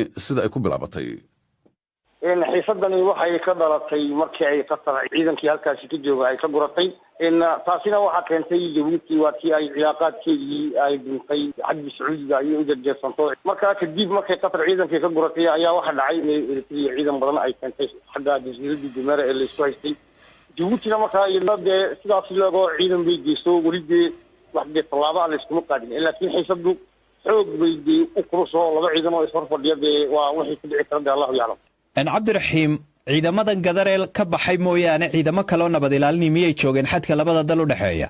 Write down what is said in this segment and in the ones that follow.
sida ay ku bilaabatay xiisadani waxay ka dhalatay markii ay qatar ciidankii halkaasi ka jooga ay ka guratay taasina waxaa keentay Jabuuti waa tii ay cilaaqaadkeedii ay dhintay xagga Sacuudiga ay u jarjarsanto markaa kadib markay qatar ciidankii ka guratay ayaa waxa dhacay in ciidan badan ay keentay xagga jasiiradda Jumeera ee la isku haystay Jabuuti markaa iyadoo sidaas loo ciidan bay geysto walidii wax de talaabo la isku qaadin laakiin xiisadu xoog bay u kurso laba ciidan oo isfar fadhiyay waa wixii ku dhici kara Allah yaclam cabdiraxiim ciidamadan gadareel ka baxay mooyaane ciidamo kale oo nabad ilaalin miyay joogeen xadka labada dal u dhaxeeya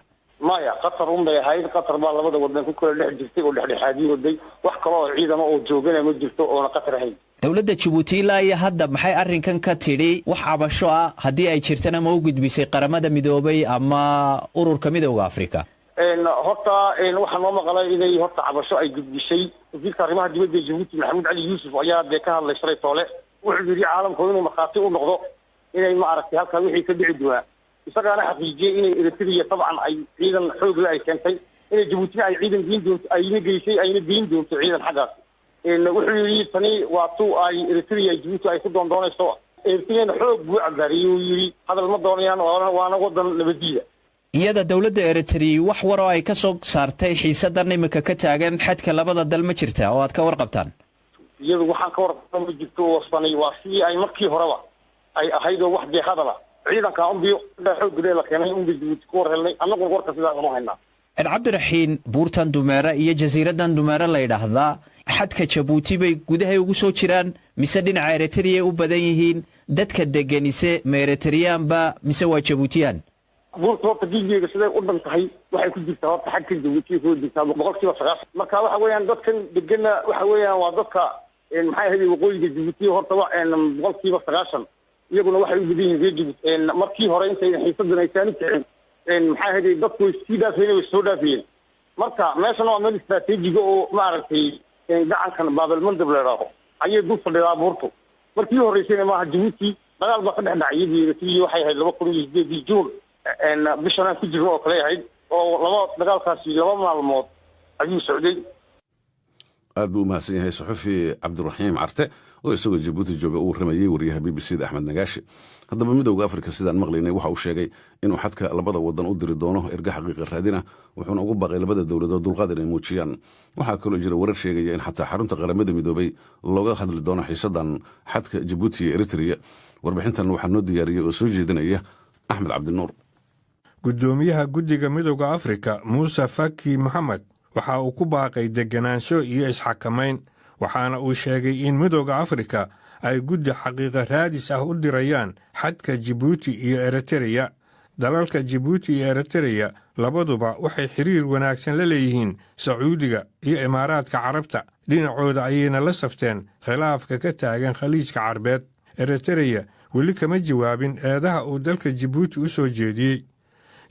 maya qatar bay ahayd qatar baa labada wadan ku kala dhex jirtay oo dhexdhexaadii waday wax kale oo ciidamo oo joogana ma jirto oo qatar ahayd dawladda Djibouti ilaa iyo hadda maxay arrinkan ka tidhi wax cabasho ah haddii ay jirtana ma u gudbisay qaramada midoobay ama ururka midowga Afrika horta waxaan noo maqlay inay horta cabasho ay gudbisay wasiirka arrimaha dibadda Djibouti Maxamed Ali Yuusuf ayaa ka hadlay shalay toole wuxuu yiri caalamku inuu markhaati u noqdo inay ma aragtay halka wixii ka dhici doona isagana xaqiijiyay inay Eritrea tabcan ay ciidan xoog leh ay keentay inay Djibouti ay ciidan diin doonto ayna geysay ayna diin doonto ciidan xaggaas wuxuu yiri tani waa tuu ay Eritrea Djibouti ay ku doondoonayso Eritrea xoog buu cagaariyay yiri hadal ma doonayaan waana wadan nabadiida iyada dawladda Eritrea wax war oo ay ka soo saartay xiisadan imika ka taagan xadka labada dal ma jirta oo aad ka warqabtaan iyadu waxaan ka warqabtaa ma jirto wasanay waa si ay markii horeba ay ahayd wax deeqadaba ciidanka umbiyo xoogga la keenay Djibouti ku warhelnay anagu warka sidaa uma haynaa cabdiraxiin buurtan Dumeera iyo jasiiradan Dumeera la yiraahdaa xadka Djibouti bay gudaha ugu soo jiraan mise dhinaca Eritrea u badan yihiin dadka deganise ma Eritrean ba mise waa Djiboutian buurta diiga siday u dhantahay waxay ku jirtaa horta xadka Djibouti ku jirtaa 100% marka waxa weeyaan dadkan degana waxa weeyaan waa dadka maxay ahayd waqooyiga Djibouti horta waa 100% iyaguna waxay u bideen Djibouti markii hore intay xiisadan ay taanteen maxay ahayd dadku sidaasayna soo dhaafiyeen marka meeshana waa meel istiraatiijiga oo ma aragtay gacankan Bab el-Mandeb la raaco ayay dul fadhidaa buurtu markii horeysay ma Djibouti dagaal ba ka dhex dhacay iyadii waxay ahayd 2008 Juun bishana ku jirno oo kale ahayd oo laba dagaalkaasi laba maalmood ayuu socday aad buu mahadsan yahay saxufi Cabdiraxiim Carte oo isagoo Djibouti jooga uu ramayay wariyaha BBC Axmed Nagaashi haddaba midowga Afrika sidaan maqlaynay waxa uu sheegay inuu xadka labada wadan u diri doono erga xaqiiqi raadina wuxuuna ugu baaqay labada dawladood dulqaad inay muujiyaan waxaa kaloo jira warar sheegaya in xataa xarunta qaramada midoobay looga hadli doono xiisadan xadka Djibouti iyo Eritrea warbixintan waxaa noo diyaariyay oo soo jeedinaya Axmed Cabdinuur gudoomiyaha guddiga midowga Afrika Muuse Faki Mohamed waxa uu ku baaqay deganaansho iyo isxakamayn waxaana uu sheegay in midowga Afrika ay guddi xaqiiqo raadis ah u dirayaan xadka Djibouti iyo Eritrea dalalka Djibouti iyo Eritrea labaduba waxay xiriir wanaagsan la leeyihiin Sacuudiga iyo Imaaraadka Carabta dhinacooda ayayna la safteen khilaafka ka taagan khaliijka Carbeed Eritrea weli kama jawaabin eedaha uu dalka Djibouti u soo jeediyey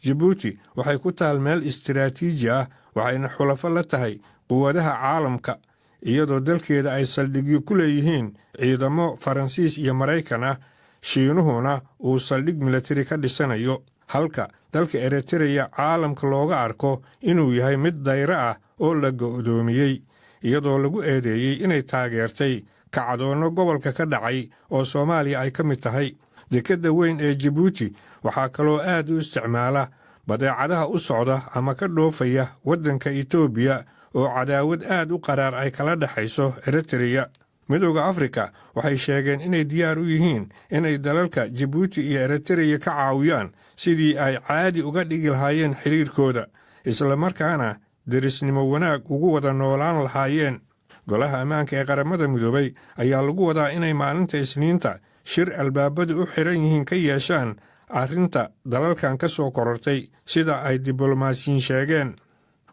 Djibouti waxay ku taal meel istiraatiiji ah waxayna xulafo la tahay quwadaha caalamka iyadoo dalkeeda ay saldhigyo ku leeyihiin ciidamo Faransiis iyo Maraykan ah Shiinuhuna uu saldhig militari ka dhisanayo halka dalka Eritrea caalamka looga arko inuu yahay mid dayra ah oo la go'doomiyey iyadoo lagu eedeeyey inay taageertay kacdoonno gobolka ka dhacay oo Soomaaliya ay ka mid tahay dekadda weyn ee Djibouti waxaa kaloo aad u isticmaala badeecadaha u socda ama ka dhoofaya waddanka Itoobiya oo cadaawad aad u qaraar ay kala dhaxayso Eritrea midowga Afrika waxay sheegeen inay diyaar u yihiin inay dalalka Djibouti iyo Eritrea ka caawiyaan sidii ay caadi uga dhigi lahaayeen xiriirkooda isla markaana derisnimo wanaag ugu wada noolaan lahaayeen golaha ammaanka ee qaramada midoobay ayaa lagu wadaa inay maalinta Isniinta shir albaabadu u xiran yihiin ka yeeshaan arrinta dalalkan ka soo korortay sida ay diblomaasiyiin sheegeen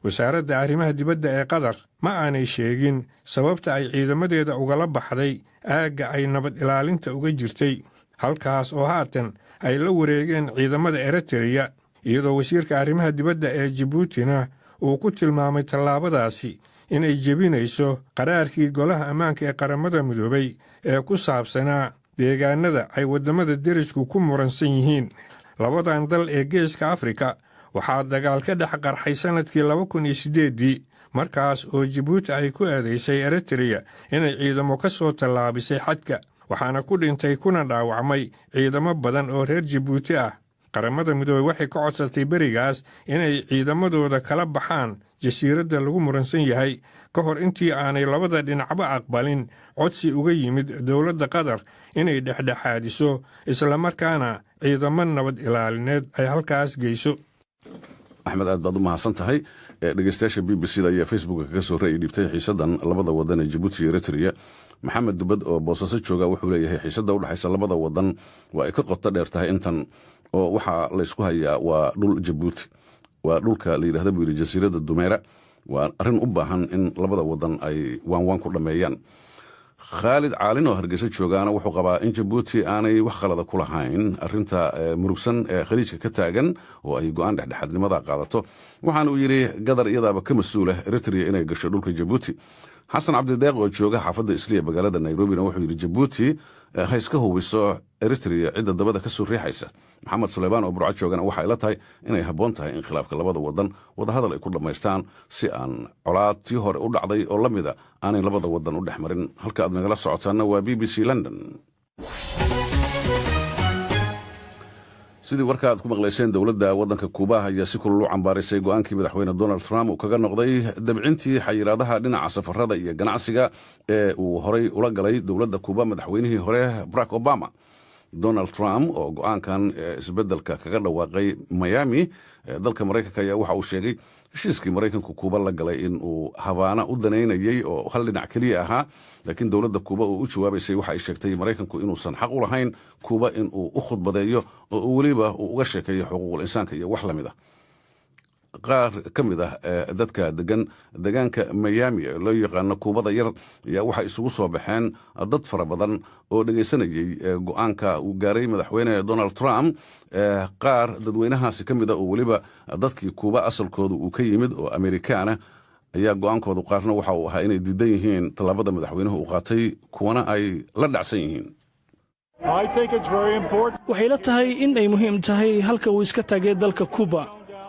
wasaaradda arrimaha dibadda ee Qatar ma aanay sheegin sababta ay ciidamadeeda ugala baxday aagga ay nabad ilaalinta uga jirtay halkaas oo haatan ay la wareegeen ciidamada Eritrea iyadoo wasiirka arrimaha dibadda ee Djiboutina uu ku tilmaamay tallaabadaasi inay jebinayso qaraarkii golaha ammaanka ee qaramada midoobay ee ku saabsanaa deegaanada ay waddamada derisku ku muransan yihiin labadan dal ee geeska Afrika waxaa dagaal ka dhex qarxay sanadkii 2008 markaas oo Jabuuti ay ku eedaysay Eritrea inay ciidamo ka soo tallaabisay xadka, waxaana ku dhintay kuna dhaawacmay ciidamo badan oo reer Jabuuti ah. Qaramada Midoobay waxay ka codsatay berigaas inay ciidamadooda kala baxaan jasiiradda lagu muransan yahay ka hor intii aanay labada dhinacba aqbalin codsi uga yimid dowladda Qatar inay dhexdhexaadiso isla markaana ciidamo nabad ilaalineed ay halkaas geyso. Axmed aad baad u mahadsan tahay. dhegeystayaasha BBC-da ayaa Facebook kaga soo ra'yi dhibtay xiisadan labada wadan ee Jabuuti iyo Eritrea. Maxamed Dubad oo Boosaaso jooga wuxuu leeyahay xiisada u dhaxaysa labada wadan waa ay ka qoto dheer tahay intan oo waxa la isku hayaa waa dhul Jabuuti, waa dhulka la yiraahdo buu jasiiradda Dumeera. waa arrin u baahan in labada wadan ay waan ku dhameeyaan. Khalid Caalin oo Hargeysa joogaana wuxuu qabaa in Jabuuti aanay wax qalad ku lahayn arrinta murugsan ee khaliijka ka taagan oo ay go'aan dhexdhexaadnimada qaadato, waxaana uu yiri Qatar iyadaaba ka mas'uul ah Eritrea inay gasho dhulka Jabuuti. Xasan Cabdideeq oo jooga xaafadda Isliya magaalada Nairobi wuxuu yiri Jabuuti ha iska hubiso Eritrea cidda dabada ka soo riixaysa. Maxamed Suleymaan oo Burco joogana waxa ay la tahay inay habboon tahay in khilaafka labada wadan wada hadal ay ku dhameystaan si aan colaadtii hore u dhacday oo lamida aanay labada wadan u dhexmarin. Halka aad nagala socotaana waa BBC London. sidii warka aad ku maqlayseen dawladda wadanka Kuuba ayaa si kulul u cambaarisay go'aankii madaxweyne Donald Trump uu kaga noqday dabcintii xayiraadaha dhinaca safarada iyo ganacsiga ee uu horay ula galay dawladda Kuuba madaxweynihii hore Barack Obama. Donald Trump oo go'aankan isbedelka kaga dhawaaqay Miami dalka Mareykanka ayaa waxa uu sheegay heshiiskii Mareykanku Kuuba la galay in uu Havana u daneynayay oo hal dhinac kaliya ahaa, laakiin dawladda Kuuba uu u jawaabaysay waxa ay sheegtay Mareykanku inuusan xaq u lahayn Kuuba in uu u khudbadeeyo oo waliba uu uga sheekeeyo xuquuqul insaanka iyo wax la mid ah. qaar ka mid ah dadka deegaanka Miami loo yaqaan Kuubada yar ayaa waxa isugu soo baxeen dad fara badan oo dhageysanayay go'aanka uu gaaray madaxweyne Donald Trump. qaar dadweynahaasi ka mid ah oo waliba dadkii Kuuba asalkoodu uu ka yimid oo Amerikaana ayaa go'aankoodu qaarna waxa uu ahaa inay diidan yihiin talaabada madaxweynuhu uu qaatay, kuwana ay la dhacsan yihiin. waxay la tahay in ay muhiim tahay halka uu iska taagay dalka Kuuba.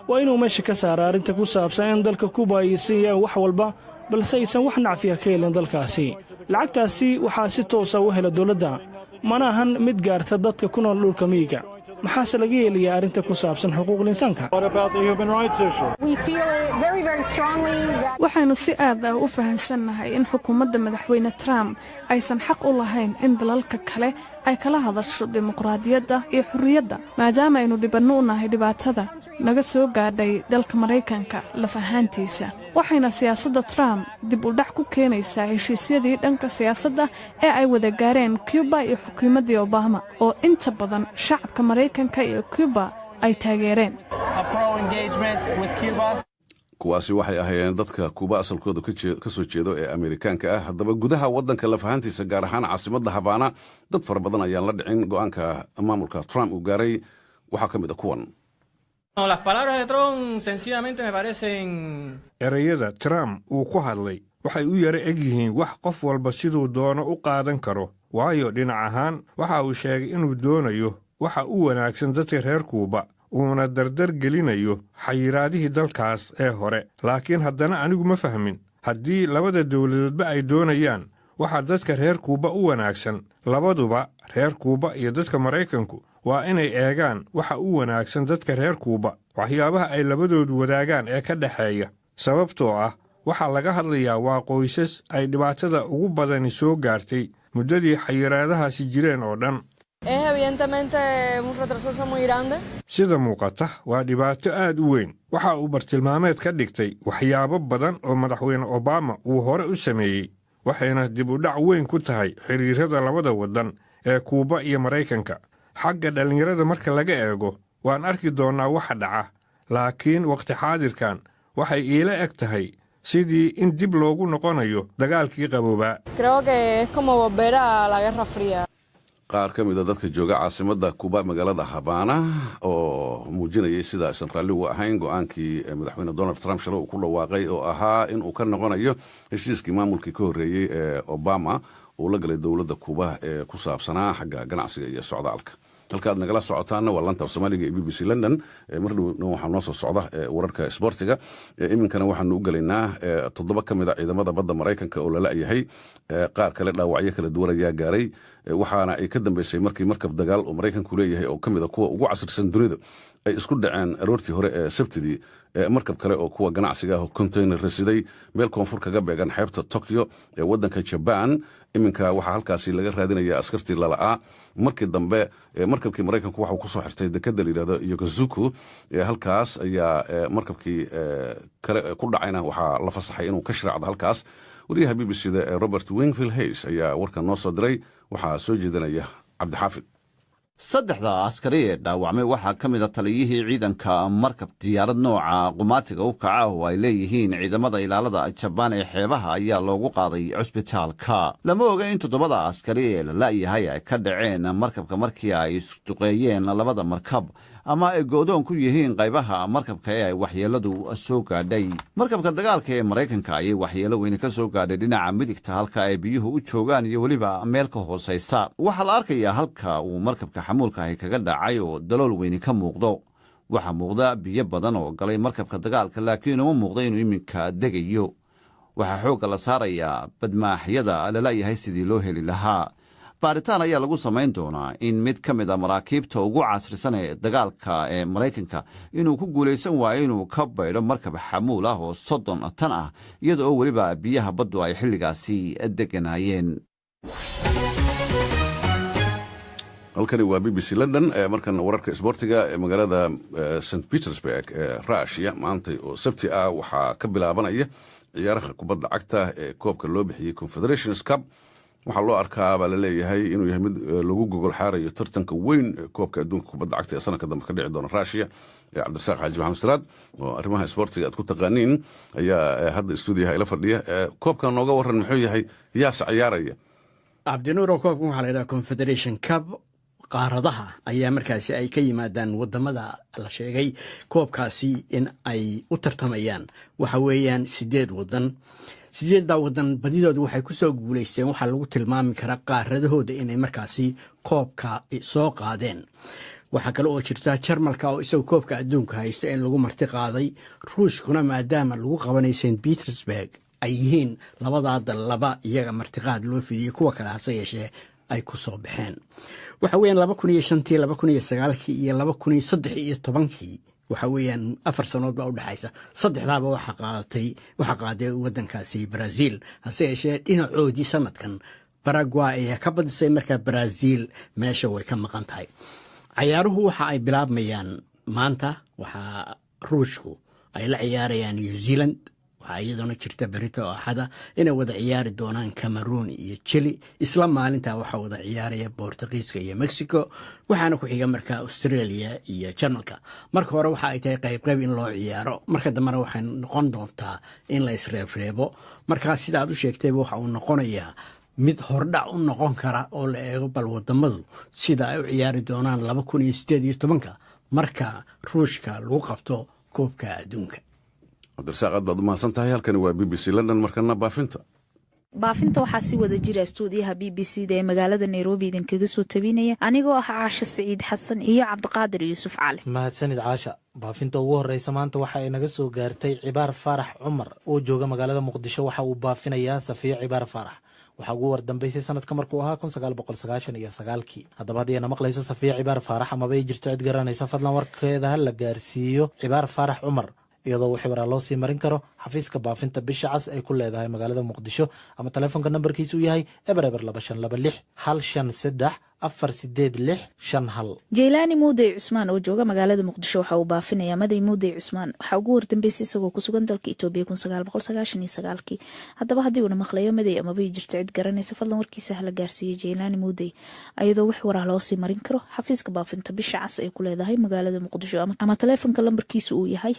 waa inuu meesha ka saara arrinta ku saabsan in dalka Kuuba ay siiyaan wax walba balse aysan wax nacfiya ka helin dalkaasi. lacagtaasi waxaa si toosa u hela dawladda, mana ahan mid gaarta dadka ku nool dhulka miyiga. maxaase laga yeelayaa arrinta ku saabsan xuquuqul insaanka? waxaynu si aad ah u fahansannahay in xukuumadda madaxweyne Trump aysan xaq u lahayn in dalalka kale ay kala hadasho dimuqraadiyadda iyo xurriyadda, maadaama aynu dhibanno u nahay dhibaatada naga soo gaadhay dalka Mareykanka laf ahaantiisa. waxayna siyaasadda Trump dib u dhac ku keenaysaa heshiisyadii dhanka siyaasadda ee ay wada gaareen Cuba iyo xukuumaddii Obama oo inta badan shacabka Mareykanka iyo Cuba ay taageereen. kuwaasi waxay ahaayeen dadka Kuuba asalkooda ka soo jeedo ee Amerikaanka ah. haddaba gudaha wadanka laf ahaantiisa gaar ahaan caasimadda Havana dad fara badan ayaan la dhicin go'aanka maamulka Trump uu gaaray. waxaa ka mid ah kuwan. Las palabras de Trump sencillamente me parecen. erayada Trump uu ku hadlay waxay u yara eg yihiin wax qof walba siduu doono u qaadan karo, waayo dhinac ahaan waxa uu sheegay inuu doonayo waxa u wanaagsan dadka reer Kuuba uuna dardar gelinayo xayiraadihii dalkaas ee hore. laakiin haddana anigu ma fahmin haddii labada dawladoodba ay doonayaan waxa dadka reer Kuuba u wanaagsan, labaduba reer Kuuba iyo dadka Mareykanku waa inay eegaan waxa u wanaagsan dadka reer Kuuba, waxyaabaha ay labadoodu wadaagaan ee ka dhaxeeya. sababtoo ah waxaa laga hadlayaa waa qoysas ay dhibaatada ugu badani soo gaartay muddadii xayiraadahaasi jireen oo dhan. sida muuqata waa dhibaato aad u weyn. waxa uu bartilmaameed ka dhigtay waxyaabo badan oo madaxweyne Obama uu hore u sameeyey, waxayna dib u dhac weyn ku tahay xiriirada labada wadan ee Kuuba iyo Mareykanka. xagga dhallinyarada marka laga eego waan arki doonnaa waxa dhaca, laakiin waqti xaadirkan waxay iila eg tahay sidii in dib loogu noqonayo dagaalkii qaboobaa. qaar ka mid a dadka jooga caasimadda Kuuba magaalada Havana oo muujinayay sida aysan raalli uga ahayn go'aankii madaxweyne Donald Trump shalay uu ku dhawaaqay oo ahaa in uu ka noqonayo heshiiskii maamulkii ka horreeyey ee Obama uu la galay dawladda Kuuba ee ku saabsanaa xagga ganacsiga iyo socdaalka. halka aad nagala socotaana waa lanta Soomaaliga ee BBC London mar dhow waxaa noo soo socda wararka sportiga iminkana waxaanu u galaynaa 7 ka mid ah ciidamada badda Mareykanka oo la laayahay qaar kale dhaawacyo kala duwan ayaa gaaray waxaana ay ka dambeysay markii markab dagaal oo Mareykanku leeyahay oo kamid ah kuwa ugu casrisan dunida ay isku dhaceen aroortii hore ee Sabtidii markab kale oo kuwa ganacsiga ah container rasiday meel koonfur kaga beegan xeebta Tokyo ee wadanka Japan iminka waxa halkaasi laga raadinayaa askartii lalaa markii dambe markabkii Mareykanku waxa uu ku soo xirtay dekada la yiraahdo Yokozuku halkaas ayaa markabkii kale ku dhacayna waxa la fasaxay inuu ka shiraacdo halkaas wariyaha BBC-da Robert Wingfield Hayes ayaa warkan noo soo diray waxaa soo jeedinaya Cabdixaafid saddexda askari ee dhaawacmay waxaa ka mid a taliyihii ciidanka markab diyaarad nooca qumaatiga u kaca oo ay leeyihiin ciidamada ilaalada Jabaan ee xeebaha ayaa loogu qaaday cusbitaalka lama oga in 7 askari ee la laayahay ay ka dhaceen markabka markii ay isduqeeyeen labada markab ama ay go'doon ku yihiin qaybaha markabka ee ay waxyeeladu soo gaadhay markabka dagaalka ee Mareykanka ayay waxyeelo weyn ka soo gaadhay dhinaca midigta halka ay biyuhu u joogaan iyo waliba meel ka hooseysa waxa la arkayaa halka uu markabka xamuulka ay kaga dhacay oo dalool weyn ka muuqdo waxa muuqda biyo badan oo galay markabka dagaalka laakiin uma muuqdo inuu iminka degayo waxa xoogga la saarayaa badmaaxyada la laayahay sidii loo heli lahaa baaritaan ayaa lagu samayn doonaa in mid ka mid a maraakiibta ugu casrisan ee dagaalka ee Mareykanka inuu ku guulaysan waayo inuu ka baydho markab xamuul ah oo 30 tan ah iyada oo weliba biyaha baddu ay xilligaasi deganaayeen halkani waa BBC London markan wararka isboortiga ee magaalada St Petersburg ee Russia maanta oo Sabti ah waxaa ka bilaabanaya ciyaaraha kubadda cagta ee koobka loo bixiyay Confederations Cup waxaa loo arkaa baa la leeyahay inuu yahay mid lagu gogol xaarayo tartanka weyn ee koobka adduunka kubadda cagta ee sanadka dambe ka dhici doona Russia Cabdirasaaq Xaaji Maxamed Salaad oo arrimaha isboortiga aad ku taqaaniin ayaa hadda stuudiyaha ila fadhiya koobkan nooga waran muxuu yahay yaas ciyaaraya Cabdinuur koobkan waxaa la yiraahdaa Confederation Cup qaaradaha ayaa markaasi ay ka yimaadaan wadamada la sheegay koobkaasi in ay u tartamayaan waxa weeyaan 8 wadan 8 wadan badidoodu waxay ku soo guuleysteen waxa lagu tilmaami karaa qaaradahooda inay markaasi koobka soo qaadeen waxa kale oo jirta Jarmalka oo isagoo koobka adduunka haysta in lagu marti qaaday Ruushkuna maadaama lagu qabanay St Petersburg ay yihiin labada dal laba iyaga martiqaad loo fidiyay kuwa kale hase yeeshee ay ku soo baxeen waxa weeyaan 2005 2009 iyo 2013 waxa weeyaan 4 sanood baa u dhaxaysa saddexdaaba waxa qaaday wadankaasi Brazil hase yeeshee dhinacoodii sanadkan Paraguay ayaa ka badisay marka Brazil meesha way ka maqan tahay ciyaaruhu waxa ay bilaabmayaan maanta waxa Ruushku ay la ciyaarayaan New Zealand waxa iyaduna jirta berito axada inay wada ciyaari doonaan Cameroon iyo Chile isla maalinta waxa wada ciyaaraya Portugiiska iyo Mexico waxaana ku xiga marka Australia iyo Jarmalka marka hore waxa ay tahay qayb in loo ciyaaro marka dambana waxay noqon doontaa in la isreebreebo marka sida aad u sheegtay waxa uu noqonayaa mid hordhac u noqon kara oo la eego bal wadamadu sida ay u ciyaari doonaan 2018 marka Ruushka lagu qabto koobka adduunka Cabdirasaaq aad baad u mahadsan tahay halkani waa BBC London markana baafinta waxaa si wada jira stuudiyaha BBC-da ee magaalada Nairobi idinkaga soo tabinaya anigoo ah Caasha Saciid Xasan iyo Cabdiqaadir Yuusuf Cali mahadsanid Caasha baafinta ugu horeysa maanta waxa ay naga soo gaartay Cibaar Farax Cumar oo jooga magaalada Muqdisho waxa uu baafinayaa Safiya Cibaar Farax waxa ugu wardambeysay sanadka markuu ahaa 1999 haddaba haddii aana maqlayso Safiya Cibaar Farax ama bay jirto cid garanaysa fadlan warkeeda ha la gaarsiiyo Cibaar Farax Cumar iyadoo wixii waraa loo sii marin karo xafiiska baafinta bisha cas ay ku leedahay magaalada Muqdisho ama telefoonka nambarkiisu yahay eber 2526 153 486 Jeelaani Muuday Cusmaan oo jooga magaalada Muqdisho waxa uu baafinayaa Maday Muuday Cusmaan waxa ugu wardambeysay isagoo ku sugan dalka Itoobiya 1999 haddaba haddii uu maqlayo Maday ama bay jirto cid garanaysa fadlan warkiisa hala gaarsiiyo Jeelaani Muuday ayadoo wixii waraa loo sii marin karo xafiiska baafinta bisha cas ay ku leedahay magaalada Muqdisho ama telefoonka lambarkiisu uu yahay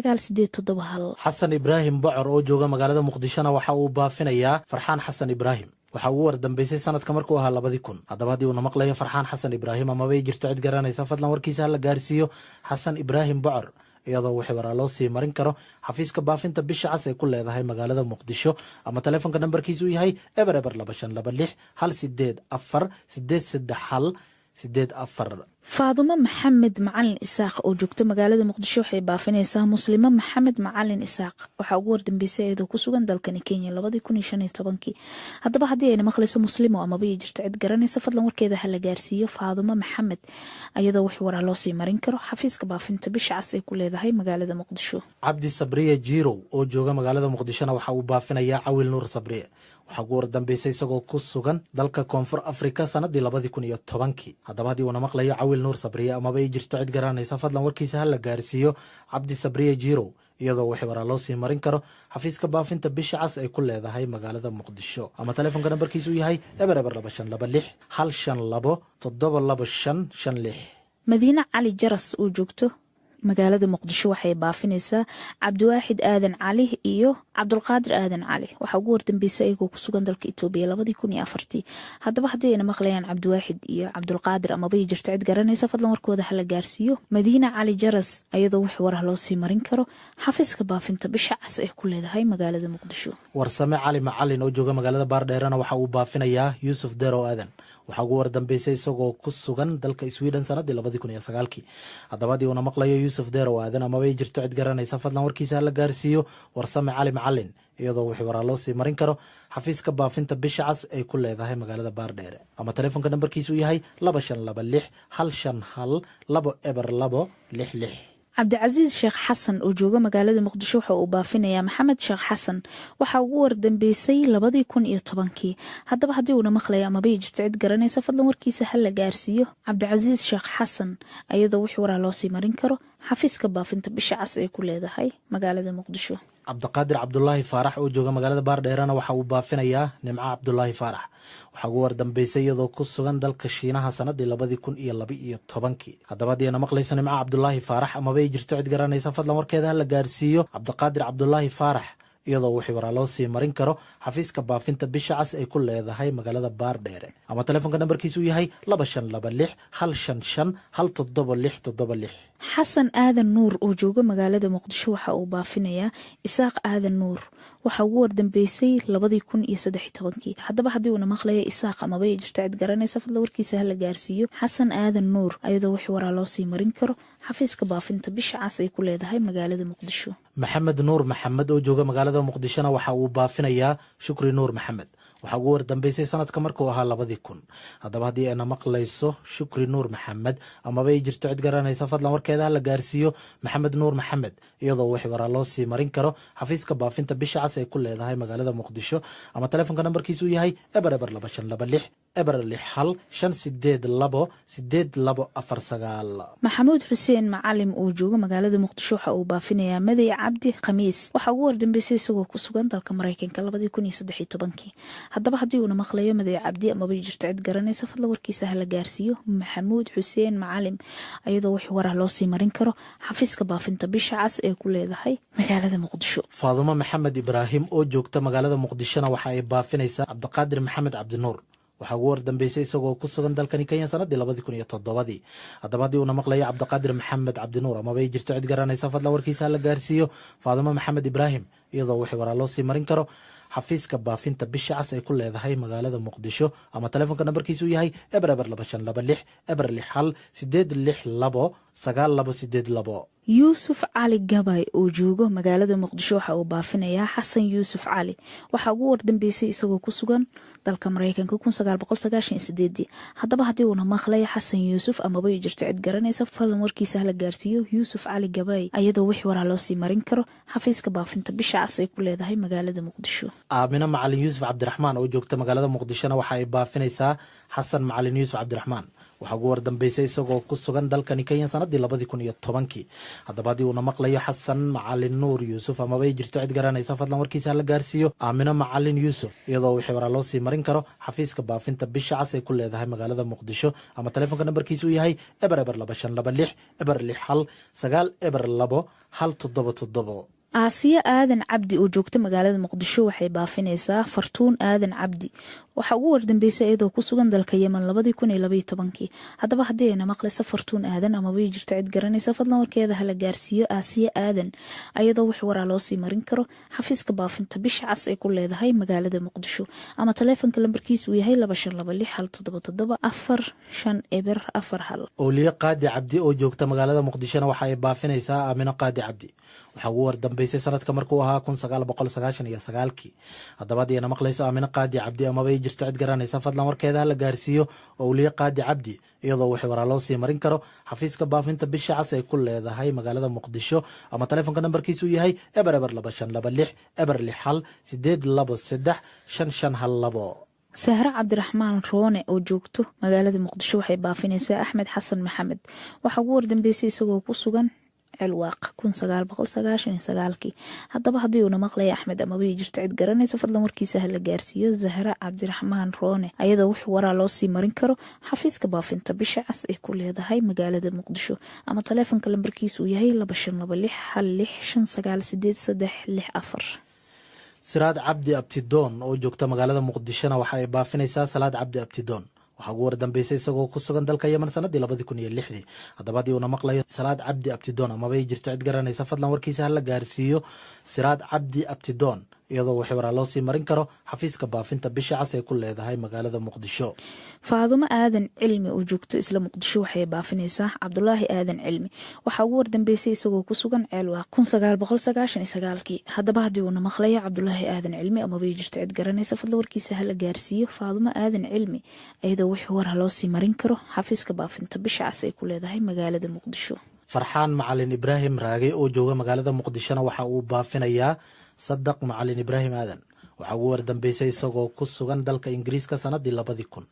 2526 Xasan Ibraahim Bocor oo jooga magaalada Muqdisho waxa uu baafinayaa Farxaan Xasan Ibraahim waxa uu wardambeysay sanadka markuu ahaa 2000 haddaba haddii uu maqlayo Farxaan Xasan Ibraahim ama bay jirto cid garanaysa fadlan warkiisa la gaarsiiyo Xasan Ibraahim Bocor iyadoo wixii waraa loo sii marin karo xafiiska baafinta bisha cas ay ku leedahay magaalada muqdisho ama taleefonka nambarkiisu yahay eber 2526 184 831 faadumo maxamed macalin isaaq oo joogto magaalada muqdisho waxay baafinaysaa muslimo maxamed macalin isaaq waxaa ugu wardambeysay iyadoo ku sugan dalkani Kenya 2015 haddaba haddii ayna maqlayso muslimo amaba ay jirto cid garanaysa fadlan warkeeda ha la gaarsiiyo faadumo maxamed iyadoo wax waraa loo sii marin karo xafiiska baafinta bisha cas ay ku leedahay magaalada muqdisho. cabdi sabriye jirow oo jooga magaalada muqdishona waxa uu baafinayaa cawil nuur sabriye waxaa ugu wardambeysay isagoo ku sugan dalka koonfur afrika sanadii 2010 haddaba haddii uuna maqlayo cawil nuur sabriye amaba ay jirto cid garanaysa fadlan warkiisa ha la gaarsiiyo cabdi sabriye jirow iyadoo wixii waraa loo sii marin karo xafiiska baafinta bisha cas ay ku leedahay magaalada muqdisho ama taleefonka nambarkiisu yahay eber 2526 152 72556. madiina cali jaras oo joogto magaalada muqdisho waxay baafinaysaa cabdiwaaxid aadan cali iyo cabdulqaadir aadan cali waxaa ugu wardambeysay ayagoo ku sugan dalka Itoobiya 2004 haddaba haddii ayna maqlayaan cabdiwaaxid iyo cabdulqaadir amaba ay jirto cid garanaysa fadlan warkooda ha la gaarsiiyo madiina cali jaras iyadoo wax waraa loo sii marin karo xafiiska baafinta bisha cas ay ku leedahay magaalada muqdisho. warsame cali macalin oo jooga magaalada baardheerana waxa uu baafinayaa yuusuf dero aadan waxaa ugu wardambeysay isagoo ku sugan dalka Sweden sanadii 2009 haddaba haddii uuna maqlayo yuusuf dero aadan amaba ay jirto cid garanaysa fadlan warkiisa ha la gaarsiiyo warsame cali macalin iyadoo wixii waraa loo sii marin karo xafiiska baafinta bisha cas ay ku leedahay magaalada baardheere ama taleefonka nambarkiisu yahay 2526 152 cabdicasiis sheekh xasan oo jooga magaalada muqdisho waxa uu baafinayaa maxamed sheekh xasan waxaa ugu wardambeysay 2010 haddaba haddii uuna maqlayo amaba ay jirto cid garanaysa fadlan warkiisa ha la gaarsiiyo cabdicasiis sheekh xasan iyadoo wixii waraa loo sii marin karo xafiiska baafinta bisha cas ay ku leedahay magaalada muqdisho. cabdiqaadir cabdulaahi faarax oo jooga magaalada baardheerana waxa uu baafinayaa nimco cabdulaahi faarax waxaa ugu wardambeysay iyadoo ku sugan dalka shiinaha sanadii 2012 haddaba haddii ayna maqlayso nimco cabdulaahi faarax amaba ay jirto cid garanaysa fadlan warkeeda ha la gaarsiiyo cabdiqaadir cabdulaahi faarax iyadoo wixii waraa loo sii marin karo xafiiska baafinta bisha cas ay ku leedahay magaalada baardheere ama taleefonka nambarkiisu yahay 2526 155 176. xasan aadan nuur oo jooga magaalada muqdisho waxa uu baafinayaa isaaq aadan nuur waxaa ugu wardambeysay 2013 haddaba haddii uuna maqlayo isaaq amaba ay jirto cid garanaysa fadlan warkiisa ha la gaarsiiyo xasan aadan nuur iyadoo wixii waraa loo sii marin karo xafiiska baafinta bisha cas ay ku leedahay magaalada muqdisho. maxamed nuur maxamed oo jooga magaalada muqdishona waxa uu baafinayaa shukri nuur maxamed waxaa ugu wardambeysay sanadka markuu ahaa 2000 haddaba haddii ayna maqlayso shukri nuur maxamed amaba ay jirto cid garanaysa fadlan warkeeda ha la gaarsiiyo maxamed nuur maxamed iyadoo wixii waraa loo sii marin karo xafiiska baafinta bisha cas ay ku leedahay magaalada muqdisho ama taleefonka nambarkiisu yahay eber 2526 eber 6582849. maxamuud xuseen macalim oo jooga magaalada muqdisho waxa uu baafinayaa maday cabdi khamiis waxaa ugu wardambeysay isagoo ku sugan dalka Mareykanka 2013 haddaba haddii uuna maqlayo maday cabdi amaba ay jirto cid garanaysa fadlan warkiisa ha la gaarsiiyo maxamuud xuseen macalim iyadoo wax waraa loo sii marin karo xafiiska baafinta bisha cas ee ku leedahay magaalada muqdisho. faadumo maxamed ibraahim oo joogta magaalada muqdishona waxa ay baafinaysaa cabdiqaadir maxamed cabdinuur waxaa ugu wardambeysay isagoo ku sugan dalkani Kenya sanadii 2007 haddaba haddii uuna maqlayo cabdiqaadir maxamed cabdinuur amaba ay jirto cid garanaysa fadlan warkiisa ha la gaarsiiyo faadumo maxamed ibraahim iyadoo wixii waraa loo sii marin karo xafiiska baafinta bisha cas ay ku leedahay magaalada muqdisho ama taleefonka nambarkiisu yahay eber 2526 eber 862 9282. yuusuf cali gabay oo joogo magaalada muqdisho waxa uu baafinayaa xasan yuusuf cali waxaa ugu wardambeysay isagoo ku sugan dalka Mareykanka 1998 haddaba haddii uuna maqlayo xasan yuusuf amaba ay jirto cid garanaysa fadlan warkiisa ha la gaarsiiyo yuusuf cali gabay iyadoo wixii waraa loo sii marin karo xafiiska baafinta bisha cas ay ku leedahay magaalada muqdisho. aamina macalin yuusuf cabdiraxmaan oo joogta magaalada muqdishona waxa ay baafinaysaa xasan macalin yuusuf cabdiraxmaan waxaa ugu wardambeysay isagoo ku sugan dalkani Kenya sanadii 2010 haddaba haddii uuna maqlayo xasan macalin nuur yuusuf amaba ay jirto cid garanaysa fadlan warkiisa ha la gaarsiiyo aamina macalin yuusuf iyadoo wixii waraa loo sii marin karo xafiiska baafinta bisha cas ay ku leedahay magaalada muqdisho ama taleefonka nambarkiisu yahay eber 2526 eber 6 9 eber 2 177. aasiya aadan cabdi oo joogta magaalada muqdisho waxay baafinaysaa fartuun aadan cabdi waxaa ugu wardambeysay iyadoo ku sugan dalka yemen 2012 haddaba haddii ayna maqlayso fartuun aadan amaba jirto cid garanaysa fadlan warkeeda hala gaarsiiyo aasiya aadan ayadoo wax waraa loo sii marin karo xafiiska baafinta bisha cas ay ku leedahay magaalada muqdisho ama taleefanka lambarkiisu uu yahay 2526 Awliya Qaadi Cabdi oo joogta magaalada muqdishona waxa ay baafinaysaa Aamino Qaadi Cabdi waxaa ugu wardambeysay sanadka markuu ahaa 1999 haddaba haddii ayna maqlayso Aamino Qaadi Cabdi amaba ay jirto cid garanaysa fadlan warkeeda hala gaarsiiyo Awliya Qaadi Cabdi iyadoo wax waraa loo sii marin karo xafiiska baafinta bisha cas ay ku leedahay magaalada muqdisho ama taleefanka nambarkiisu uu yahay 02526 sahra cabdiraxmaan roone oo joogto magaalada muqdisho waxay baafinaysaa axmed xasan maxamed waxaa ugu wardambeysay isagoo ku sugan الواق 1999 haddaba haddii uuna maqlaya axmed amaba jirto cid garanaysa fadlan warkiisa hala gaarsiiyo zahra cabdiraxmaan roone ayadoo wax waraa loo sii marin karo xafiiska baafinta bisha cas ay ku leedahay magaalada muqdisho ama taleefanka lambarkiisu uu yahay 2526 Siraad Cabdi Abtidoon oo joogta magaalada muqdishona waxa ay baafinaysaa Salaad Cabdi Abtidoon waxaa ugu wardambeysay isagoo ku sugan dalka yemen sanadii 2006 haddaba haddii uuna maqlayo Salaad Cabdi Abtidoon amaba ay jirto cid garanaysa fadlan warkiisa hala gaarsiiyo Siraad Cabdi Abtidoon iyadoo wax waraa loo sii marin karo xafiiska baafinta bisha cas ay ku leedahay magaalada muqdisho faadumo aadan cilmi oo joogto isla muqdisho waxay baafinaysaa cabdulaahi aadan cilmi waxaa ugu wardambeysay isagoo ku sugan ceelwaaq 1999 haddaba haddii uuna maqlayo cabdulaahi aadan cilmi amaba ay jirto cid garanaysa fadlan warkiisa hala gaarsiiyo faadumo aadan cilmi iyadoo wax waraa loo sii marin karo xafiiska baafinta bisha cas ay ku leedahay magaalada muqdisho Farxaan Macalin Ibraahim Raage oo jooga magaalada muqdishona waxa uu baafinayaa Sadaq Macalin Ibraahim Aadan waxaa ugu wardambeysay isagoo ku sugan dalka Ingiriiska sanadii 2000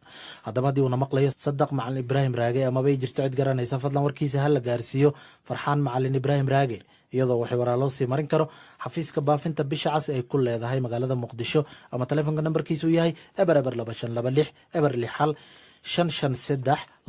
haddaba haddii uuna maqlayo Sadaq Macalin Ibraahim Raage amaba ay jirto cid garanaysa fadlan warkiisa hala gaarsiiyo Farxaan Macalin Ibraahim Raage iyadoo wax waraa loo sii marin karo xafiiska baafinta bisha cas ay ku leedahay magaalada muqdisho ama taleefanka nambarkiisu yahay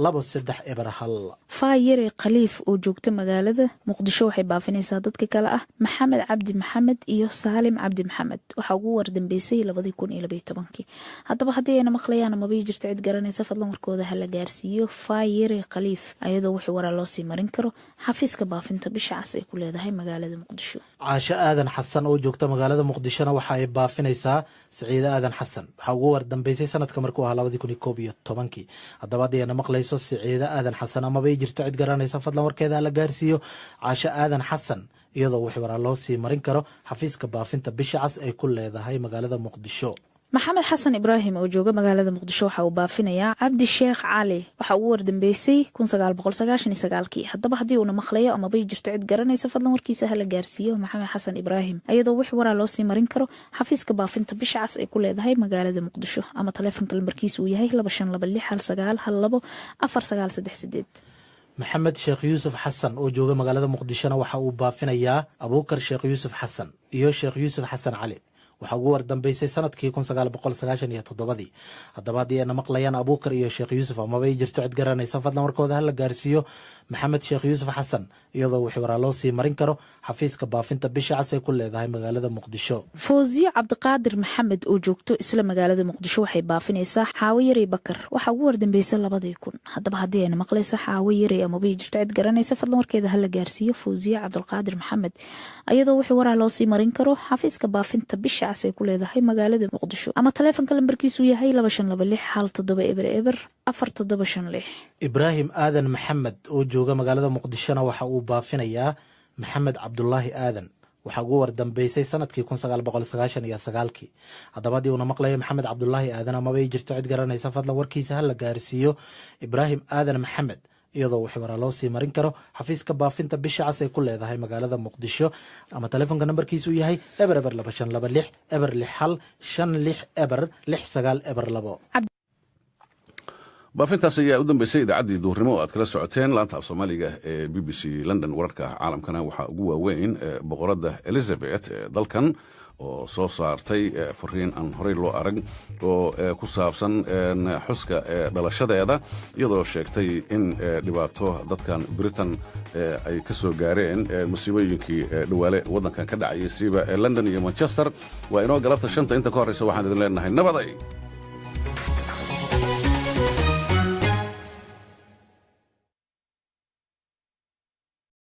02526 faayere khaliif oo joogta magaalada muqdisho waxay baafinaysaa dadka kale ah maxamed cabdi maxamed iyo saalim cabdi maxamed waxaa ugu wardambeysay 2012 haddaba haddii ayna maqlayaan amaba jirto cid garanaysa fadlan warkooda hala gaarsiiyo faayere khaliif ayadoo wax waraa loo sii marin karo xafiiska baafinta bisha cas ay ku leedahay magaalada muqdisho Caasha Aadan Xasan oo joogta magaalada muqdishona waxa ay baafinaysaa Saciida Aadan Xasan waxaa ugu wardambeysay sanadka markuu ahaa 2011 haddaba haddii ayna maqlayso Saciida Aadan Xasan amaba ay jirto cid garanaysa fadlan warkeeda la gaarsiiyo Caasha Aadan Xasan iyadoo wax waraa loo sii marin karo xafiiska baafinta bisha cas ay ku leedahay magaalada muqdisho maxamed xasan ibraahim oo jooga magaalada muqdisho waxa uu baafinayaa cabdi sheekh cali waxa uu wardambeysay 1999 haddaba haddii uuna maqlayo amaba ay jirto cid garanaysa fadlan warkiisa hala gaarsiiyo maxamed xasan ibraahim iyadoo wax waraa loo sii marin karo xafiiska baafinta bisha cas ay ku leedahay magaalada muqdisho ama taleefanka lambarkiisu uu yahay 2526 Maxamed Sheekh Yuusuf Xasan oo jooga magaalada muqdishona waxa uu baafinayaa Abuukar Sheekh Yuusuf Xasan iyo Sheekh Yuusuf Xasan Cali waxaa ugu wardambeysay sanadkii 1997 haddaba haddii ayna maqlayaan Abuukar iyo Sheekh Yuusuf amaba ay jirto cid garanaysa fadlan warkooda hala gaarsiiyo Maxamed Sheekh Yuusuf Xasan iyadoo wax waraa loo sii marin karo xafiiska baafinta bisha cas ay ku leedahay magaalada muqdisho Fawziyo Cabdiqaadir Maxamed oo joogto isla magaalada muqdisho waxay baafinaysaa Xaawiyari Bakar waxaa ugu wardambeysay 2000 haddaba haddii ayna maqlayso Xaawiyari amaba ay jirto cid garanaysa fadlan warkeeda hala gaarsiiyo Fawziyo Cabdiqaadir Maxamed iyadoo wax waraa loo sii marin karo xafiiska baafinta bisha cas ay ku leedahay magaalada muqdisho ama taleefanka lambarkiisu yahay 2526 Ibraahim Aadan Maxamed oo jooga magaalada muqdishona waxa uu baafinayaa Maxamed Cabdulaahi Aadan waxaa ugu wardambeysay sanadkii 1999 haddaba haddii uuna maqlayo Maxamed Cabdulaahi Aadan amaba ay jirto cid garanaysa fadlan warkiisa hala gaarsiiyo Ibraahim Aadan Maxamed iyadoo wax waraa loo sii marin karo xafiiska baafinta bisha cas ay ku leedahay magaalada muqdisho ama taleefanka nambarkiisu yahay 02526 baafintaas ayaa u dambeysay idaacaddii duurnimo oo aad kala socoteen laanta af soomaaliga ee BBC London wararka caalamkana waxaa ugu waaweyn boqoradda Elizabeth ee dalkan oo soo saartay fariin aan horey loo arag oo ku saabsan xuska dhalashadeeda iyadoo sheegtay in dhibaato dadkan britain ay ka soo gaareen musiibooyinkii dhawaale waddankan ka dhacayay siiba london iyo manchester waa inoo galabta 5 inta ka horreysa waxaan idin leenahay nabaday